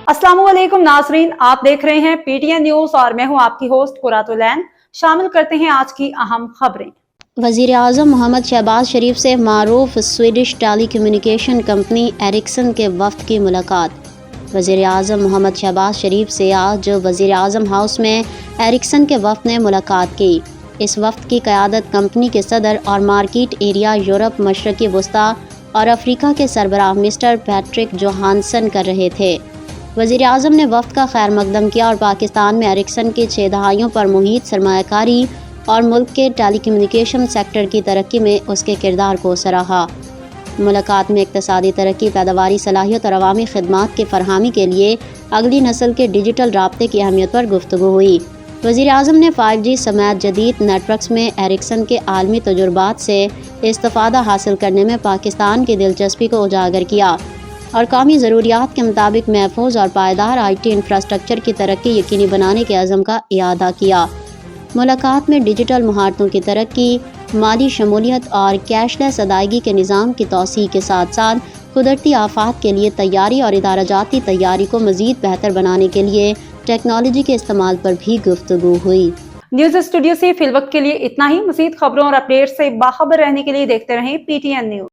अस्सलाम वालेकुम नाजरीन, आप देख रहे हैं पीटीएन न्यूज और मैं हूं आपकी होस्ट कुरातुलैन। शामिल करते हैं आज की अहम खबरें। वज़ीर आज़म मोहम्मद शहबाज शरीफ से मारूफ स्वीडिश टेलीकम्युनिकेशन कंपनी एरिक्सन के वफ़द की मुलाकात। वज़ीर आज़म मोहम्मद शहबाज शरीफ से आज वज़ीर आज़म हाउस में एरिक्सन के वफ़द ने मुलाकात की। इस वफ़द की क़यादत कंपनी के सदर और मार्केट एरिया यूरोप, मशरक़ी वस्ता और अफ्रीका के सरबराह मिस्टर पैट्रिक जोहानसन कर रहे थे। वज़ीर आज़म ने वफ़द का खैर मकदम किया और पाकिस्तान में एरिक्सन की 6 दहाइयों पर मुहित सरमायाकारी और मुल्क के टेलीकम्युनिकेशन सेक्टर की तरक्की में उसके किरदार को सराहा। मुलाकात में इक़्तिसादी तरक्की, पैदावारी सलाहियत और अवामी खिदमात की फ़रहमी के लिए अगली नस्ल के डिजिटल राब्ते की अहमियत पर गुफ्तगू हुई। वज़ीर आज़म ने 5G समेत जदीद नेटवर्क्स में एरिक्सन के आलमी तजुर्बात से इस्तिफ़ादा हासिल करने में पाकिस्तान की दिलचस्पी को उजागर किया और कौमी ज़रूरियात के मुताबिक महफूज और पायदार IT इंफ्रास्ट्रक्चर की तरक्की यकीनी बनाने के अज़म का इयादा किया। मुलाकात में डिजिटल महारतों की तरक्की, माली शमूलियत और कैशलेस अदायगी के निज़ाम की तौसीह के साथ साथ कुदरती आफात के लिए तैयारी और इदारा जाती तैयारी को मज़ीद बेहतर बनाने के लिए टेक्नोलॉजी के इस्तेमाल पर भी गुफ्तगू हुई। न्यूज स्टूडियो से फिलवक्त के लिए इतना ही। मज़ीद खबरों और अपडेट से बाखबर रहने के लिए देखते रहें PTN न्यूज।